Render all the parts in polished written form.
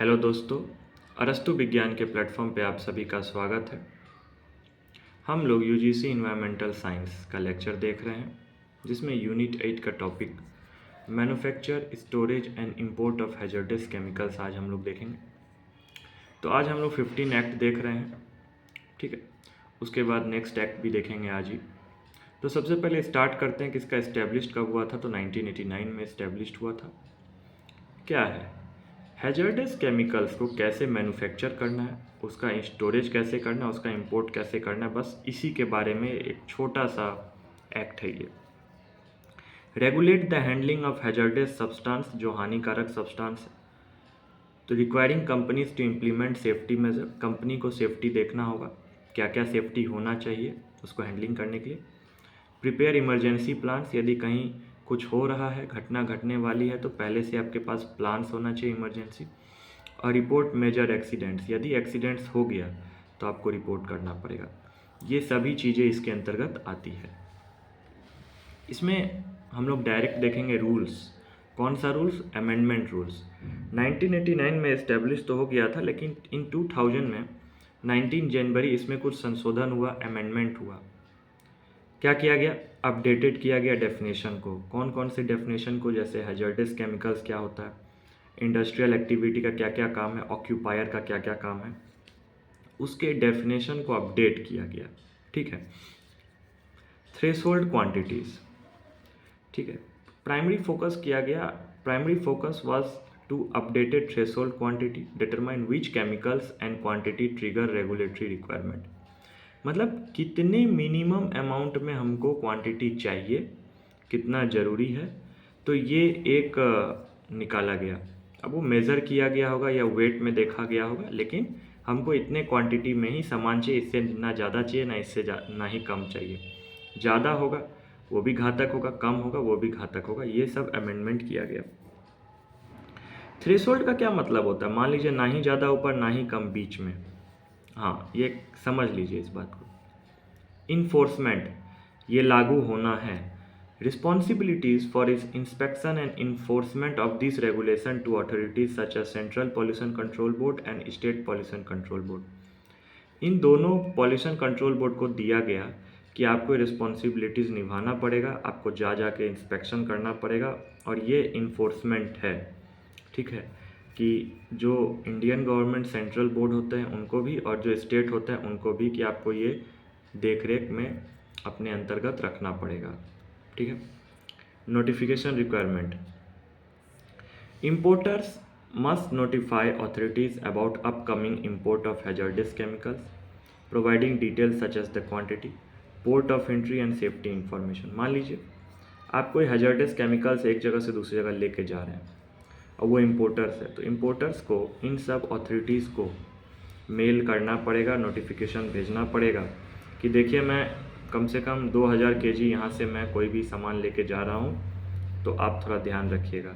Hello दोस्तों, अरस्तु विज्ञान के प्लेटफॉर्म पे आप सभी का स्वागत है। हम लोग यूजीसी इन्वायरमेंटल साइंस का लेक्चर देख रहे हैं, जिसमें यूनिट 8 का topic manufacture, storage and import of hazardous chemicals आज हम लोग देखेंगे। तो आज हम लोग 15 एक्ट देख रहे हैं, ठीक है। उसके बाद नेक्स्ट एक्ट भी देखेंगे आज ही। तो सबसे पहले स्टार्ट करते हैं कि इसका इस्टेब्लिश्ड कब हुआ था। तो 1989 में इस्टेब्लिश्ड हुआ था। क्या है हैजर्डस केमिकल्स को कैसे मैन्युफैक्चर करना है, उसका स्टोरेज कैसे करना है, उसका इंपोर्ट कैसे करना है, बस इसी के बारे में एक छोटा सा एक्ट है ये। Regulate the handling of hazardous substance, जो हानिकारक सब्सटेंस है। तो requiring companies to implement safety measure, company को सेफ्टी देखना होगा, क्या क्या सेफ्टी होना चाहिए उसको हैंडलिंग करने के लिए। प्रिपेयर इमरजेंसी प्लान्स, यदि कहीं कुछ हो रहा है, घटना घटने वाली है, तो पहले से आपके पास प्लान्स होना चाहिए इमरजेंसी। और रिपोर्ट मेजर एक्सीडेंट्स, यदि एक्सीडेंट्स हो गया तो आपको रिपोर्ट करना पड़ेगा। ये सभी चीज़ें इसके अंतर्गत आती है। इसमें हम लोग डायरेक्ट देखेंगे रूल्स। कौन सा रूल्स? Amendment rules. 1989 में इस्टेब्लिश तो हो गया था, लेकिन इन 2000 में 19 जनवरी इसमें कुछ संशोधन हुआ, अमेंडमेंट हुआ। क्या किया गया? अपडेटेड किया गया डेफिनेशन को। कौन कौन से डेफिनेशन को? जैसे हैजर्डस केमिकल्स क्या होता है, इंडस्ट्रियल एक्टिविटी का क्या क्या काम है, ऑक्यूपायर का क्या क्या काम है, उसके डेफिनेशन को अपडेट किया गया, ठीक है। थ्रेशोल्ड क्वांटिटीज़, ठीक है। प्राइमरी फोकस किया गया, primary focus was to updated threshold quantity, determine which chemicals and quantity trigger regulatory requirement. मतलब कितने मिनिमम अमाउंट में हमको क्वांटिटी चाहिए, कितना ज़रूरी है, तो ये एक निकाला गया। अब वो मेज़र किया गया होगा या वेट में देखा गया होगा, लेकिन हमको इतने क्वांटिटी में ही सामान चाहिए, इससे ना ज़्यादा चाहिए ना इससे ना ही कम चाहिए। ज़्यादा होगा वो भी घातक होगा, कम होगा वो भी घातक होगा। ये सब अमेंडमेंट किया गया। थ्रेशोल्ड का क्या मतलब होता है? मान लीजिए ना ही ज़्यादा ऊपर ना ही कम, बीच में। हाँ, ये समझ लीजिए इस बात को। इन्फोर्समेंट, ये लागू होना है। Responsibilities for this inspection and enforcement of this regulation to authorities such as central pollution control board and state pollution control board. इन दोनों पॉल्यूशन कंट्रोल बोर्ड को दिया गया कि आपको रिस्पॉन्सिबिलिटीज़ निभाना पड़ेगा, आपको जा के इंस्पेक्शन करना पड़ेगा, और ये इन्फोर्समेंट है, ठीक है। कि जो इंडियन गवर्नमेंट सेंट्रल बोर्ड होते हैं उनको भी, और जो स्टेट होते हैं उनको भी, कि आपको ये देख रेख में अपने अंतर्गत रखना पड़ेगा, ठीक है। Notification requirement, importers must notify authorities about upcoming import of hazardous chemicals, providing details such as the quantity, port of entry and safety information. मान लीजिए आप कोई हैजर्डस केमिकल्स एक जगह से दूसरी जगह लेके जा रहे हैं और वो इम्पोर्टर्स है, तो इम्पोर्टर्स को इन सब अथॉरिटीज़ को मेल करना पड़ेगा, नोटिफिकेशन भेजना पड़ेगा कि देखिए मैं कम से कम 2000 kg यहाँ से मैं कोई भी सामान लेके जा रहा हूँ, तो आप थोड़ा ध्यान रखिएगा।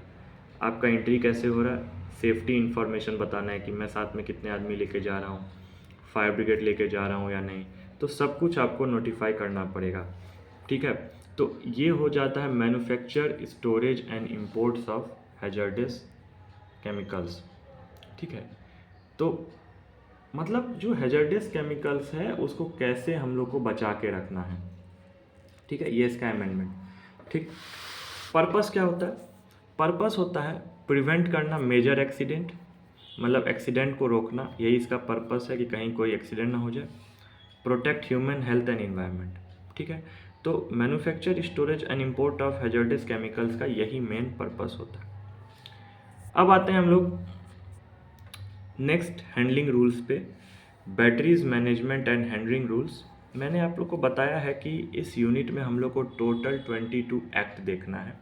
आपका एंट्री कैसे हो रहा है, सेफ्टी इन्फॉर्मेशन बताना है कि मैं साथ में कितने आदमी लेके जा रहा हूँ, फायर ब्रिगेड लेके जा रहा हूँ या नहीं, तो सब कुछ आपको नोटिफाई करना पड़ेगा, ठीक है। तो ये हो जाता है manufacture, storage and imports of hazardous chemicals, ठीक है। तो मतलब जो हैजर्डस केमिकल्स है उसको कैसे हम लोग को बचा के रखना है, ठीक है, ये इसका अमेंडमेंट, ठीक। पर्पस क्या होता है? पर्पस होता है प्रिवेंट करना मेजर एक्सीडेंट, मतलब एक्सीडेंट को रोकना, यही इसका पर्पस है कि कहीं कोई एक्सीडेंट ना हो जाए। Protect human health and environment, ठीक है। तो manufacture, storage and import of hazardous chemicals का यही मेन पर्पस होता है। अब आते हैं हम लोग नेक्स्ट हैंडलिंग रूल्स पे, batteries management and handling rules. मैंने आप लोग को बताया है कि इस यूनिट में हम लोग को टोटल 22 एक्ट देखना है,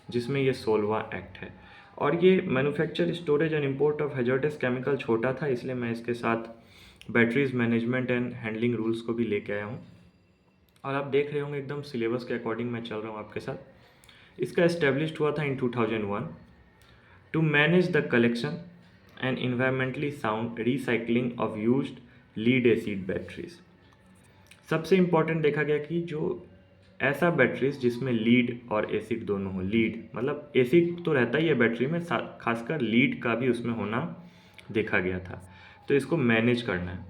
जिसमें ये 16वां एक्ट है। और ये manufacture, storage and import of hazardous chemical छोटा था, इसलिए मैं इसके साथ batteries management and handling rules को भी लेके आया हूँ। और आप देख रहे होंगे एकदम सिलेबस के अकॉर्डिंग मैं चल रहा हूँ आपके साथ। इसका एस्टेब्लिश्ड हुआ था in 2001 to manage the collection and environmentally sound recycling of used lead acid batteries. सबसे इम्पॉर्टेंट देखा गया कि जो ऐसा बैटरीज जिसमें लीड और एसिड दोनों हो, लीड मतलब एसिड तो रहता ही है बैटरी में, खासकर लीड का भी उसमें होना देखा गया था। तो इसको मैनेज करना है,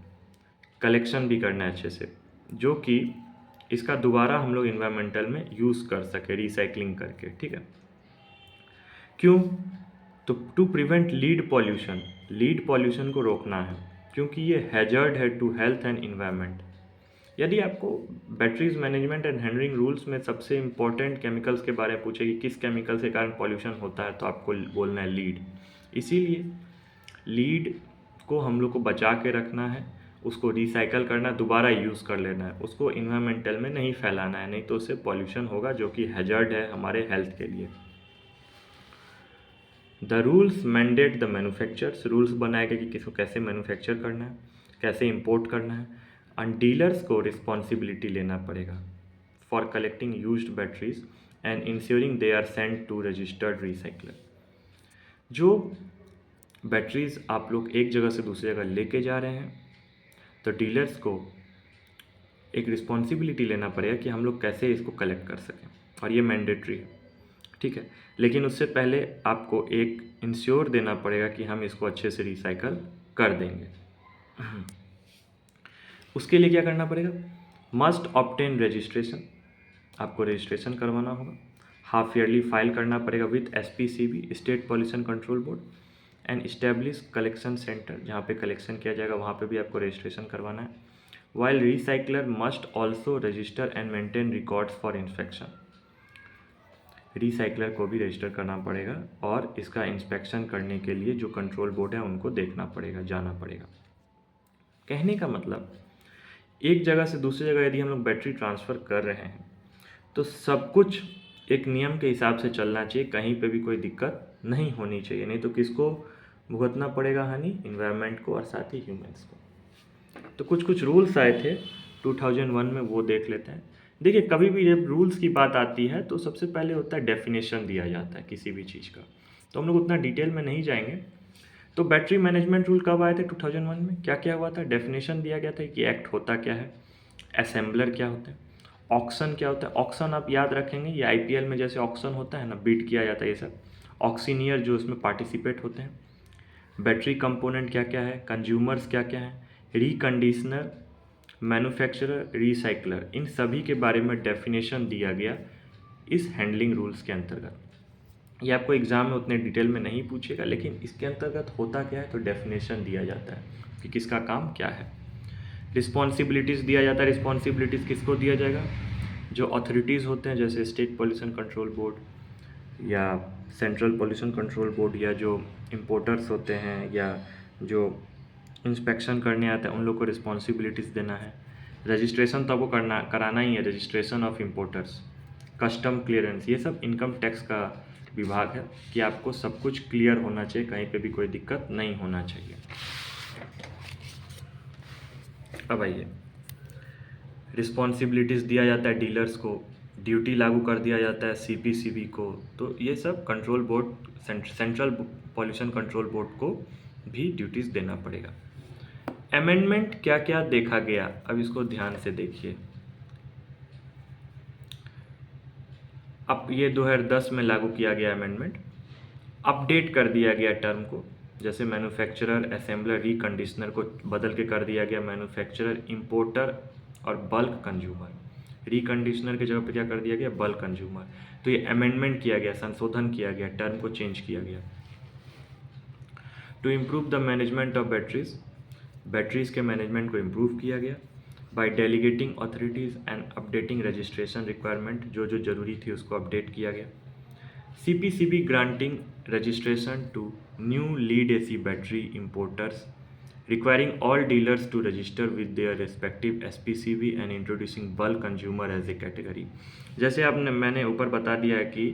कलेक्शन भी करना है अच्छे से, जो कि इसका दोबारा हम लोग इन्वायरमेंटल में यूज़ कर सके रिसाइकलिंग करके, ठीक है। क्यों? तो टू प्रिवेंट लीड पॉल्यूशन को रोकना है, क्योंकि ये हैजर्ड है टू हेल्थ एंड इन्वायरमेंट। यदि आपको batteries management and handling rules में सबसे इंपॉर्टेंट केमिकल्स के बारे में पूछे कि किस केमिकल के कारण पॉल्यूशन होता है, तो आपको बोलना है लीड। इसीलिए लीड को हम लोग को बचा के रखना है, उसको रिसाइकल करना, दोबारा यूज़ कर लेना है, उसको इन्वायरमेंटल में नहीं फैलाना है, नहीं तो उससे पॉल्यूशन होगा जो कि हैजर्ड है हमारे हेल्थ के लिए। The rules mandate the manufacturers, rules बनाए गए कि किसको कैसे मैन्युफैक्चर करना है, कैसे इंपोर्ट करना है, एंड डीलर्स को रिस्पॉन्सिबिलिटी लेना पड़ेगा for collecting used batteries and insuring they are sent to registered recycler. जो बैटरीज आप लोग एक जगह से दूसरी जगह लेके जा रहे हैं, तो डीलर्स को एक रिस्पॉन्सिबिलिटी लेना पड़ेगा कि हम लोग कैसे इसको कलेक्ट कर सकें, और ये मैंडेटरी है, ठीक है। लेकिन उससे पहले आपको एक इंश्योर देना पड़ेगा कि हम इसको अच्छे से रिसाइकल कर देंगे। उसके लिए क्या करना पड़ेगा? मस्ट ऑब्टेन रजिस्ट्रेशन, आपको रजिस्ट्रेशन करवाना होगा। हाफ ईयरली फाइल करना पड़ेगा with SPCB, state pollution control board, and establish collection centre, जहाँ पे कलेक्शन किया जाएगा वहाँ पे भी आपको रजिस्ट्रेशन करवाना है। While recycler must also register and maintain records for inspection, recycler को भी रजिस्टर करना पड़ेगा और इसका इंस्पेक्शन करने के लिए जो कंट्रोल बोर्ड है उनको देखना पड़ेगा, जाना पड़ेगा। कहने का मतलब, एक जगह से दूसरी जगह यदि हम लोग बैटरी ट्रांसफ़र कर रहे हैं तो सब कुछ एक नियम के हिसाब से चलना चाहिए, कहीं पे भी कोई दिक्कत नहीं होनी चाहिए, नहीं तो किसको भुगतना पड़ेगा हानि? इन्वायरमेंट को और साथ ही ह्यूमंस को। तो कुछ कुछ रूल्स आए थे 2001 में, वो देख लेते हैं। देखिए, कभी भी जब रूल्स की बात आती है तो सबसे पहले होता है डेफिनेशन दिया जाता है किसी भी चीज़ का, तो हम लोग उतना डिटेल में नहीं जाएंगे। तो बैटरी मैनेजमेंट रूल कब आए थे? 2001 में। क्या क्या हुआ था? डेफिनेशन दिया गया था कि एक्ट होता क्या है, असेंबलर क्या होता है, ऑक्शन क्या होता है। ऑक्शन आप याद रखेंगे, ये IPL में जैसे ऑक्शन होता है ना, बीट किया जाता है, ये सब ऑक्सीनियर जो उसमें पार्टिसिपेट होते हैं। बैटरी कंपोनेंट क्या क्या है, कंज्यूमर्स क्या क्या है, रिकंडीशनर, मैन्युफैक्चरर, रिसाइकलर, इन सभी के बारे में डेफिनेशन दिया गया इस हैंडलिंग रूल्स के अंतर्गत। ये आपको एग्ज़ाम में उतने डिटेल में नहीं पूछेगा, लेकिन इसके अंतर्गत होता क्या है, तो डेफिनेशन दिया जाता है कि किसका काम क्या है। रिस्पॉन्सिबिलिटीज़ दिया जाता है। रिस्पॉन्सिबिलिटीज़ किसको दिया जाएगा? जो अथॉरिटीज़ होते हैं, जैसे स्टेट पॉल्यूशन कंट्रोल बोर्ड या सेंट्रल पॉल्यूशन कंट्रोल बोर्ड, या जो इम्पोर्टर्स होते हैं या जो इंस्पेक्शन करने आते हैं, उन लोग को रिस्पॉन्सिबिलिटीज़ देना है। रजिस्ट्रेशन तो आपको कराना ही है, registration of importers, custom clearance, ये सब इनकम टैक्स का विभाग है कि आपको सब कुछ क्लियर होना चाहिए, कहीं पे भी कोई दिक्कत नहीं होना चाहिए। अब आइए, रिस्पॉन्सिबिलिटीज़ दिया जाता है डीलर्स को, ड्यूटी लागू कर दिया जाता है CPCB को, तो ये सब control board, central pollution control board को भी ड्यूटीज़ देना पड़ेगा। अमेंडमेंट क्या क्या देखा गया, अब इसको ध्यान से देखिए। अब ये 2010 में लागू किया गया अमेंडमेंट, अपडेट कर दिया गया टर्म को, जैसे मैन्युफैक्चरर, असेंबलर, रिकंडीशनर को बदल के कर दिया गया मैन्युफैक्चरर, इंपोर्टर और बल्क कंज्यूमर। रिकंडीशनर की जगह पे क्या कर दिया गया? Bulk consumer. तो ये अमेंडमेंट किया गया, संशोधन किया गया, टर्म को चेंज किया गया। To improve the management of batteries के मैनेजमेंट को इम्प्रूव किया गया by delegating authorities and updating registration requirement, जो जो ज़रूरी थी उसको अपडेट किया गया। CPCB granting registration to new lead AC battery importers, requiring all dealers to register with their respective SPCB and introducing bulk consumer as a category। जैसे आपने मैंने ऊपर बता दिया है कि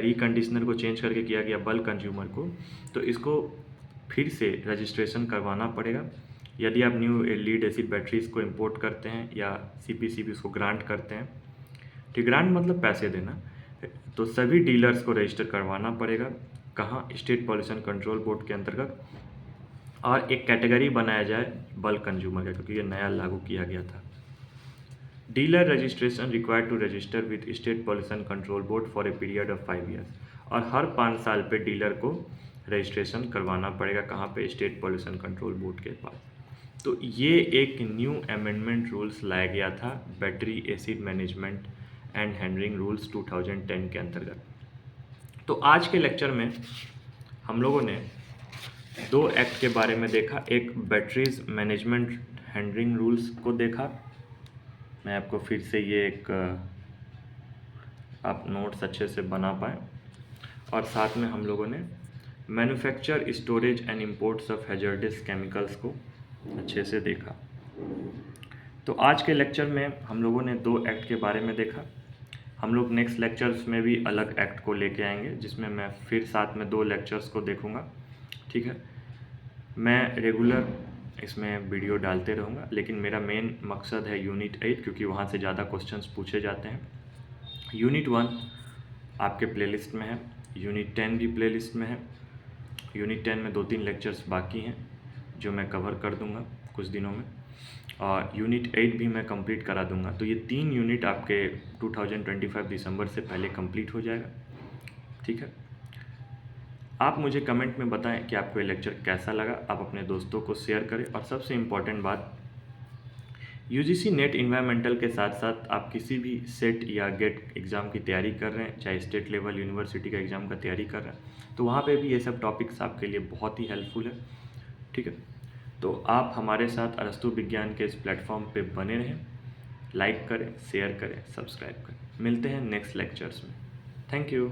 रिकंडीशनर को चेंज करके किया गया बल्क कंज्यूमर को, तो इसको फिर से रजिस्ट्रेशन करवाना पड़ेगा यदि आप न्यू लीड एसिड बैटरीज़ को इंपोर्ट करते हैं या CPCB उसको ग्रांट करते हैं। ठीक, ग्रांट मतलब पैसे देना। तो सभी डीलर्स को रजिस्टर करवाना पड़ेगा, कहाँ? स्टेट पॉल्यूशन कंट्रोल बोर्ड के अंतर्गत, और एक कैटेगरी बनाया जाए बल्क कंज्यूमर का, क्योंकि ये नया लागू किया गया था। Dealer registration required to register with state pollution control board for a period of 5 years, और हर 5 साल पे डीलर को रजिस्ट्रेशन करवाना पड़ेगा। कहाँ पे? स्टेट पॉल्यूशन कंट्रोल बोर्ड के पास। तो ये एक न्यू अमेंडमेंट रूल्स लाया गया था battery acid management and handling rules 2010 के अंतर्गत। तो आज के लेक्चर में हम लोगों ने दो एक्ट के बारे में देखा। एक बैटरीज मैनेजमेंट हैंडलिंग रूल्स को देखा। मैं आपको फिर से ये एक आप नोट्स अच्छे से बना पाएँ। और साथ में हम लोगों ने manufacture, storage and imports of hazardous chemicals को अच्छे से देखा। तो आज के लेक्चर में हम लोगों ने दो एक्ट के बारे में देखा। हम लोग नेक्स्ट लेक्चर्स में भी अलग एक्ट को लेके आएंगे, जिसमें मैं फिर साथ में दो लेक्चर्स को देखूंगा। ठीक है, मैं रेगुलर इसमें वीडियो डालते रहूँगा, लेकिन मेरा मेन मकसद है यूनिट 8, क्योंकि वहाँ से ज़्यादा क्वेश्चंस पूछे जाते हैं। यूनिट 1 आपके प्लेलिस्ट में है, यूनिट 10 भी प्लेलिस्ट में है। यूनिट 10 में 2-3 लेक्चर्स बाकी हैं जो मैं कवर कर दूंगा कुछ दिनों में, और यूनिट 8 भी मैं कंप्लीट करा दूंगा। तो ये 3 यूनिट आपके 2025 दिसंबर से पहले कंप्लीट हो जाएगा। ठीक है, आप मुझे कमेंट में बताएं कि आपको ये लेक्चर कैसा लगा। आप अपने दोस्तों को शेयर करें। और सबसे इम्पॉर्टेंट बात, यूजीसी नेट इन्वायरमेंटल के साथ साथ आप किसी भी सेट या गेट एग्ज़ाम की तैयारी कर रहे हैं, चाहे स्टेट लेवल यूनिवर्सिटी का एग्ज़ाम का तैयारी कर रहे हैं, तो वहाँ पे भी ये सब टॉपिक्स आपके लिए बहुत ही हेल्पफुल है। ठीक है, तो आप हमारे साथ अरस्तु विज्ञान के इस प्लेटफॉर्म पे बने रहें। लाइक करें, शेयर करें, सब्सक्राइब करें। मिलते हैं नेक्स्ट लेक्चर्स में। Thank you.